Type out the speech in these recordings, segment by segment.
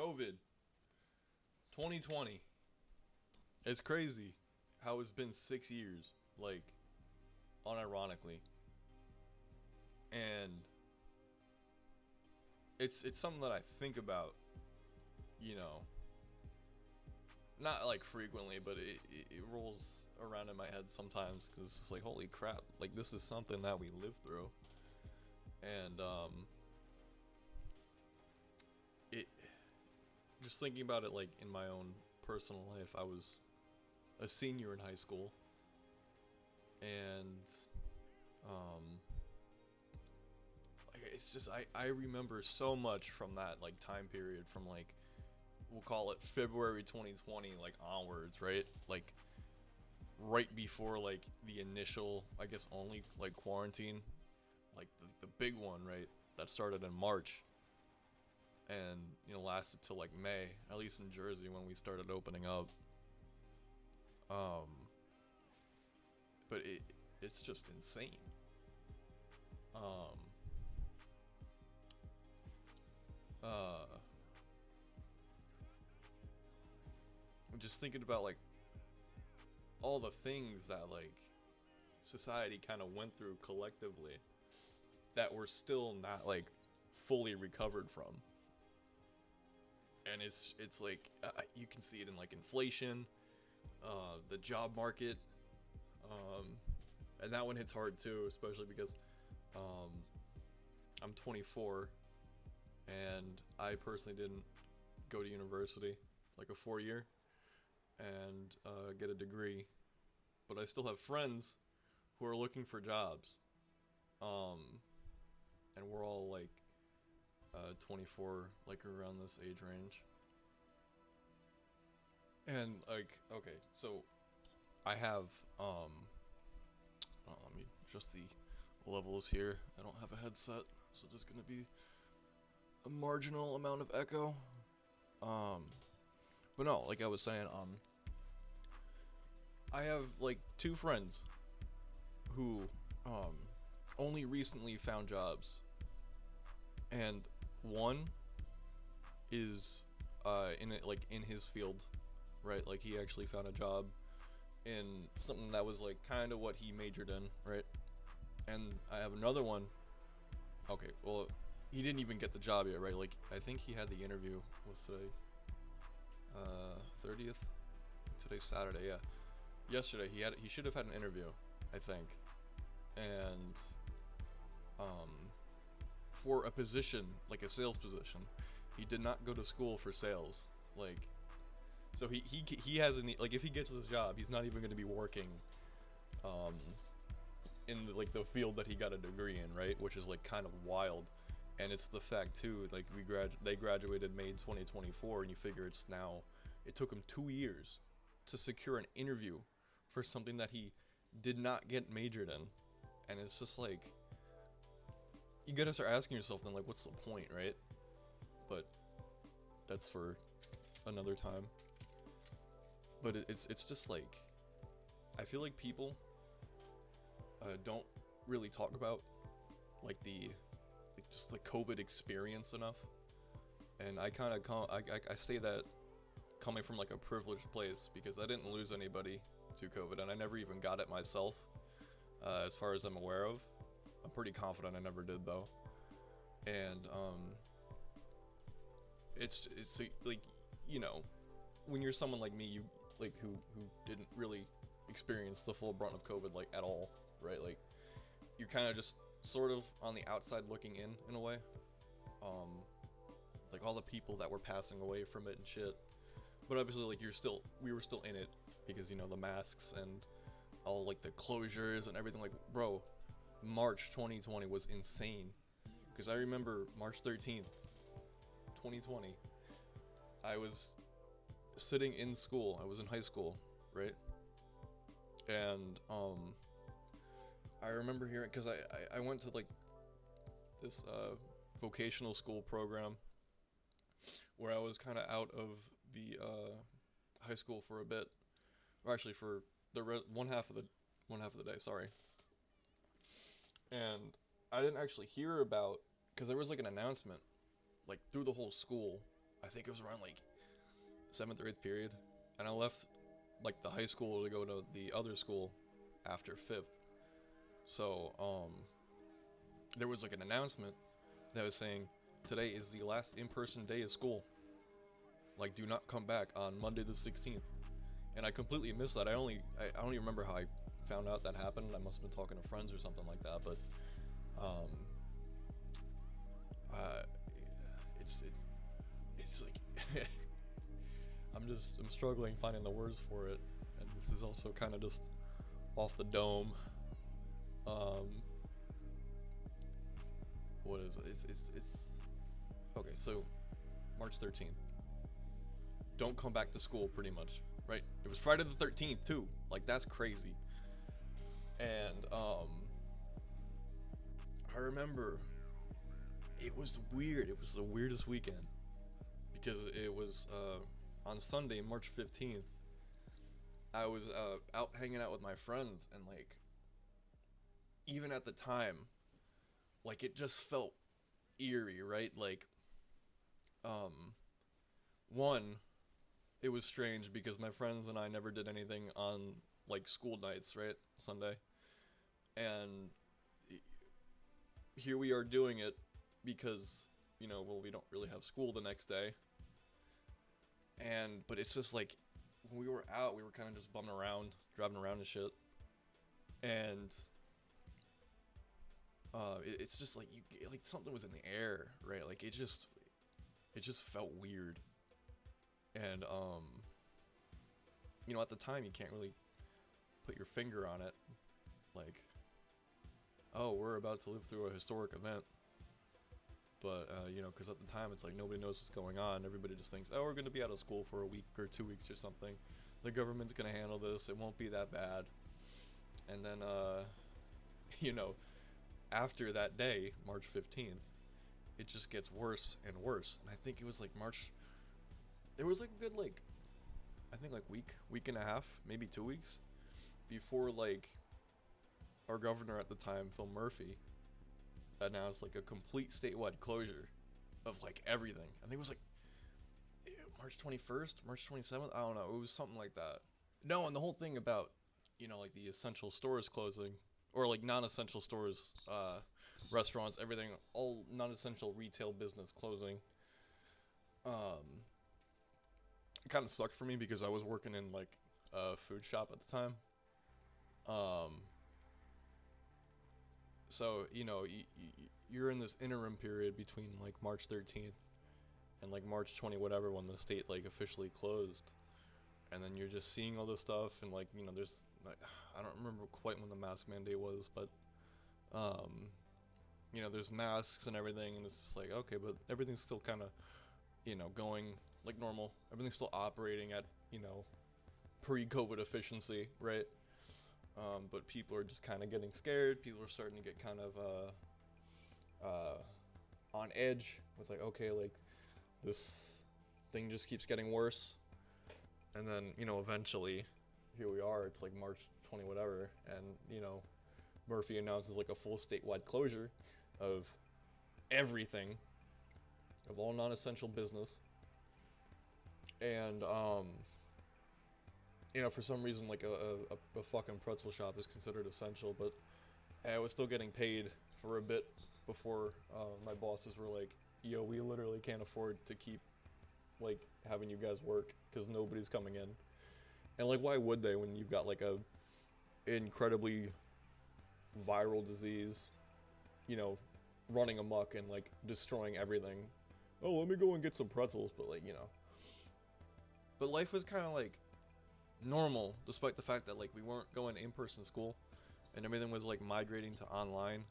COVID 2020. It's crazy how it's been 6 years, like, unironically. And it's something that I think about, you know, not like frequently, but it rolls around in my head sometimes because it's just like, holy crap, like this is something that we lived through. And it just thinking about it, like in my own personal life, I was a senior in high school, and like it's just I remember so much from that like time period, from like, we'll call it February 2020 like onwards, right? Like right before like the initial, I guess, only like quarantine, like the big one, right? That started in March and, you know, lasted till like May, at least in Jersey when we started opening up. But it's just insane. Um I'm just thinking about like all the things that like society kind of went through collectively that we're still not like fully recovered from. And it's like you can see it in like inflation, the job market, and that one hits hard too, especially because I'm 24 and I personally didn't go to university, like a 4 year, and get a degree, but I still have friends who are looking for jobs, and we're all like 24, like around this age range. And like, okay, so I have let me adjust the levels here. I don't have a headset, so there's gonna be a marginal amount of echo. But no, like I was saying, I have like two friends who only recently found jobs, and one is in it, like in his field, right? Like he actually found a job in something that was like kind of what he majored in, right? And I have another one. Okay, well, he didn't even get the job yet, right? Like I think he had the interview. What's today? 30th. Today's Saturday. Yeah. Yesterday he should have had an interview, I think, and for a position like a sales position. He did not go to school for sales, like, so he hasn't, like, if he gets this job, he's not even going to be working in the, like the field that he got a degree in, right? Which is like kind of wild. And it's the fact too, like they graduated May 2024, and you figure it took him 2 years to secure an interview for something that he did not get majored in. And it's just like, you gotta start asking yourself then, like, what's the point, right? But that's for another time. But it's just like, I feel like people don't really talk about like just the COVID experience enough. And I kind of I say that coming from like a privileged place, because I didn't lose anybody to COVID, and I never even got it myself, as far as I'm aware of. I'm pretty confident I never did though. And it's like, you know, when you're someone like me, you like who didn't really experience the full brunt of COVID like at all, right? Like you're kind of just sort of on the outside looking in a way. Like all the people that were passing away from it and shit. But obviously, like we were still in it because, you know, the masks and all like the closures and everything. Like, bro, March 2020 was insane. Because I remember March 13th, 2020, I was sitting in school. I was in high school, right? And I remember hearing, because I went to like this vocational school program where I was kind of out of the high school for a bit, or actually for the one half of the day. Sorry. And I didn't actually hear about, because there was like an announcement like through the whole school I think it was around like 7th or 8th period, and I left like the high school to go to the other school after 5th. So there was like an announcement that was saying today is the last in-person day of school. Like, do not come back on Monday the 16th. And I completely missed that. I don't even remember how I found out that happened. I must have been talking to friends or something like that. But it's like I'm struggling finding the words for it, and this is also kind of just off the dome. What is it? It's okay. So March 13th. Don't come back to school, pretty much, right? It was Friday the 13th too. Like, that's crazy. And I remember it was weird. It was the weirdest weekend because it was on Sunday, March 15th. I was out hanging out with my friends, and like, even at the time, like, it just felt eerie, right? Like, one, it was strange because my friends and I never did anything on like school nights, right? Sunday. And here we are doing it because, you know, well, we don't really have school the next day. But it's just like, when we were out, we were kind of just bumming around, driving around and shit. And it's just like, like something was in the air, right? Like, it just felt weird. And you know, at the time you can't really put your finger on it, like, oh, we're about to live through a historic event. But you know, because at the time it's like nobody knows what's going on. Everybody just thinks, oh, we're going to be out of school for a week or 2 weeks or something. The government's going to handle this. It won't be that bad. And then you know, after that day, March 15th, it just gets worse and worse. And I think it was like March, there was like a good, like, I think like week and a half, maybe 2 weeks before like our governor at the time, Phil Murphy, announced like a complete statewide closure of like everything. I think it was like March 21st, March 27th, I don't know, it was something like that. No, and the whole thing about, you know, like the essential stores closing, or like non-essential stores, restaurants, everything, all non-essential retail business closing. It kind of sucked for me because I was working in like a food shop at the time. So, you know, you're in this interim period between like March 13th and like March 20 whatever, when the state like officially closed. And then you're just seeing all this stuff, and like, you know, there's like, I don't remember quite when the mask mandate was, but you know, there's masks and everything, and it's just like, okay, but everything's still kind of, you know, going like normal. Everything's still operating at, you know, pre-COVID efficiency, right? But people are just kind of getting scared. People are starting to get kind of on edge with like, okay, like, this thing just keeps getting worse. And then, you know, eventually, here we are, it's like March 20 whatever, and, you know, Murphy announces like a full statewide closure of everything, of all non-essential business. And, you know, for some reason, like, a fucking pretzel shop is considered essential, but I was still getting paid for a bit before my bosses were like, yo, we literally can't afford to keep, like, having you guys work because nobody's coming in. And, like, why would they when you've got, like, a incredibly viral disease, you know, running amok and, like, destroying everything? Oh, let me go and get some pretzels, but, like, you know. But life was kind of, like, normal, despite the fact that, like, we weren't going to in-person school, and everything was, like, migrating to online.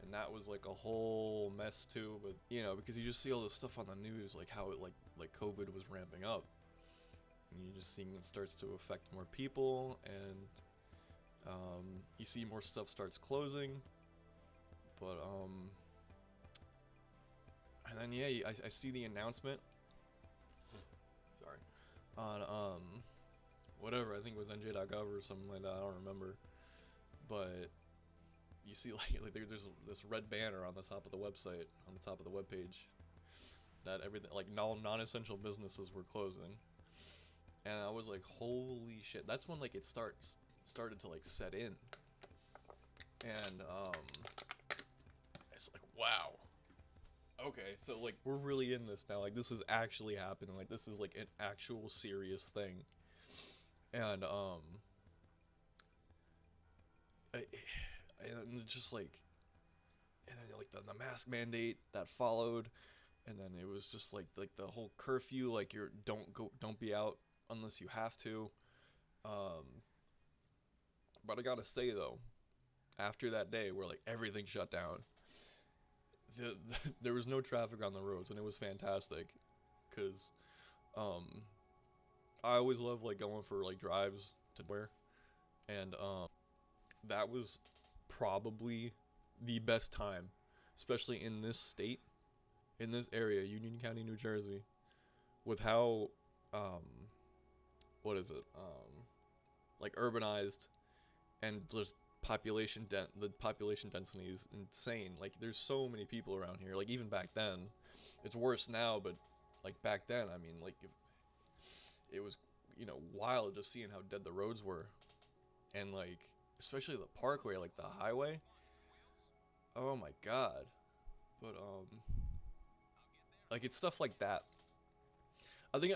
And that was like a whole mess too, but, you know, because you just see all this stuff on the news, like how it like COVID was ramping up, and you just seeing it starts to affect more people, and you see more stuff starts closing, but and then yeah, I see the announcement, sorry, on whatever, I think it was NJ.gov or something like that, I don't remember, but you see like there's this red banner on the top of the website, on the top of the webpage, that everything, like, non-essential businesses were closing. And I was like, holy shit. That's when, like, it started to, like, set in. And, it's like, wow. Okay, so, like, we're really in this now. Like, this is actually happening. Like, this is, like, an actual serious thing. And, and just, like, and then, like, the mask mandate that followed. And then it was just, like the whole curfew, like, don't be out unless you have to. But I gotta say, though, after that day where, like, everything shut down, there was no traffic on the roads, and it was fantastic, because I always love, like, going for, like, drives to where, and that was probably the best time, especially in this state, in this area, Union County, New Jersey, with how what is it, like, urbanized, and just the population density is insane. Like, there's so many people around here. Like, even back then, it's worse now, but, like, back then, I mean, like, it was, wild just seeing how dead the roads were, and, like, especially the parkway, like the highway. Oh my god. But like, it's stuff like that. I think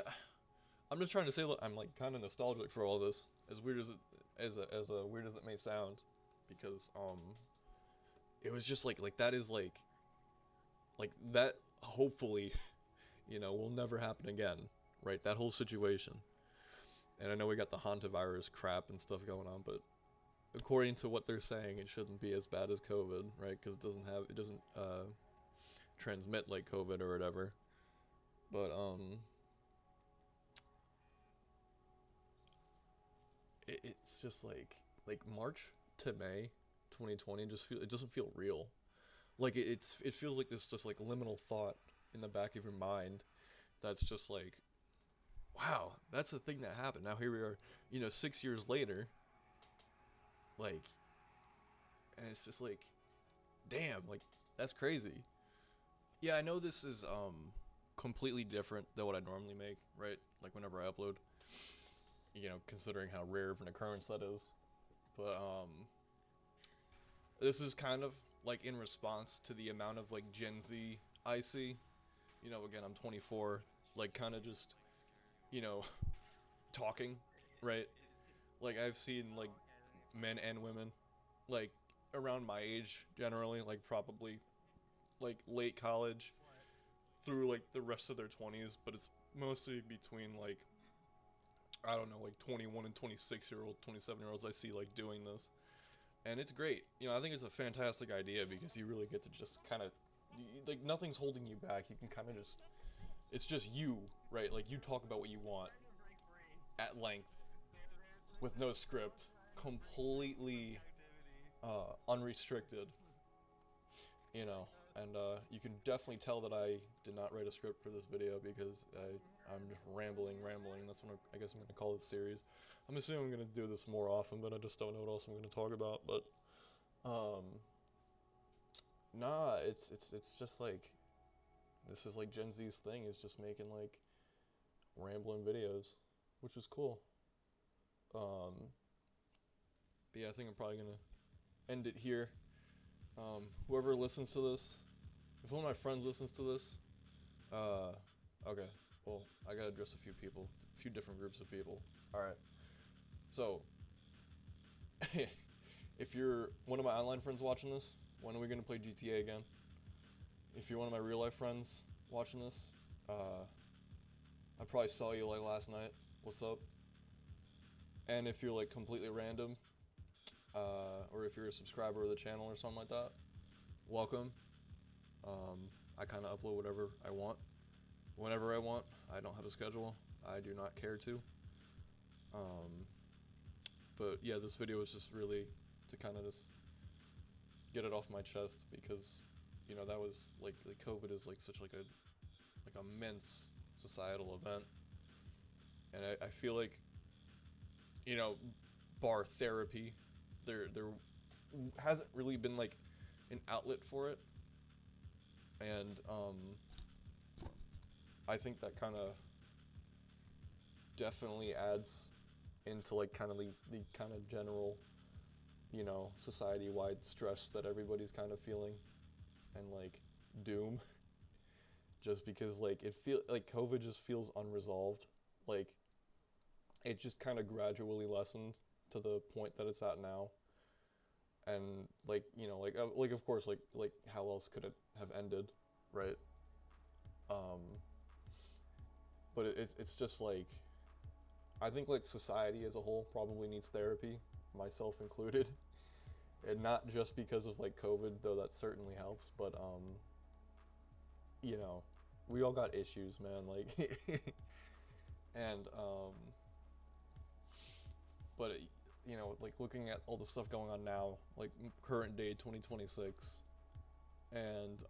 I'm just trying to say, look, I'm, like, kind of nostalgic for all this, as weird as weird as it may sound, because it was just like that is like that, hopefully, will never happen again, right? That whole situation. And I know we got the hantavirus crap and stuff going on, but according to what they're saying, it shouldn't be as bad as COVID, right? Because it doesn't transmit like COVID or whatever. But it's just like March to May 2020 it doesn't feel real. Like, it feels like this just, like, liminal thought in the back of your mind that's just like, wow, that's the thing that happened. Now here we are, 6 years later, like, and it's just like, damn, like, that's crazy. Yeah, I know this is completely different than what I normally make, right? Like, whenever I upload, considering how rare of an occurrence that is. But this is kind of like in response to the amount of, like, Gen Z I see. Again, I'm 24, like, kind of just, talking, right? Like, I've seen, like, men and women, like, around my age generally, like, probably, like, late college through, like, the rest of their 20s, but it's mostly between, like, I don't know, like, 21 and 26-year-old, 27-year-olds I see, like, doing this. And it's great. I think it's a fantastic idea, because you really get to just kind of, like, nothing's holding you back. You can kind of just, it's just you, right? Like, you talk about what you want at length with no script, completely unrestricted, and you can definitely tell that I did not write a script for this video, because I'm just rambling. That's what I guess I'm going to call this series. I'm assuming I'm going to do this more often, but I just don't know what else I'm going to talk about. But nah, it's just like, this is like Gen Z's thing, is just making, like, rambling videos, which is cool. But yeah, I think I'm probably gonna end it here. Whoever listens to this, if one of my friends listens to this, okay, well, I gotta address a few different groups of people. Alright, so, if you're one of my online friends watching this, when are we gonna play GTA again? If you're one of my real life friends watching this, I probably saw you, like, last night. What's up? And if you're, like, completely random, or if you're a subscriber of the channel or something like that, welcome. I kind of upload whatever I want, whenever I want. I don't have a schedule. I do not care to. But yeah, this video is just really to kind of just get it off my chest, because, that was, like COVID is, like, such, like, a immense societal event. And I feel like, bar therapy, there hasn't really been, like, an outlet for it. And I think that kind of definitely adds into like kind of the kind of general, you know, society-wide stress that everybody's kind of feeling, and like doom, just because like it feel like COVID just feels unresolved. Like it just kind of gradually lessened to the point that it's at now, and like, you know, like of course, like how else could it have ended, right? Um, but it's just like, I think like society as a whole probably needs therapy, myself included, and not just because of like COVID, though that certainly helps, but you know, we all got issues, man, like and but you know, like looking at all the stuff going on now, like current day 2026, and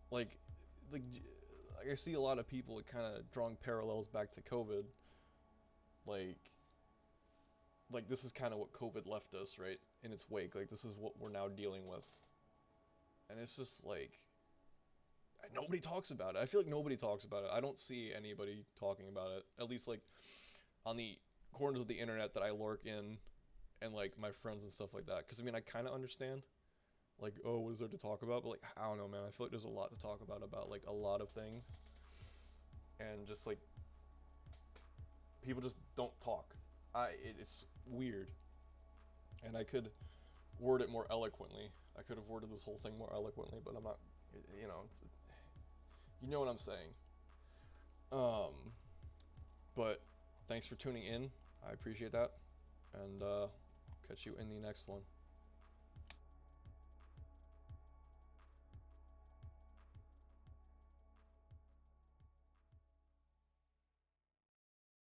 like like I see a lot of people like kind of drawing parallels back to COVID, like this is kind of what COVID left us, right, in its wake. Like this is what we're now dealing with, and it's just like nobody talks about it. I feel like nobody talks about it. I don't see anybody talking about it, at least like on the corners of the internet that I lurk in, and like my friends and stuff like that. Because I mean, I kind of understand, like, oh, what is there to talk about? But like, I don't know, man. I feel like there's a lot to talk about like a lot of things, and just like people just don't talk. It's weird, and I could word it more eloquently. I could have worded this whole thing more eloquently, but I'm not. You know, you know what I'm saying. Um, but thanks for tuning in. I appreciate that, and catch you in the next one.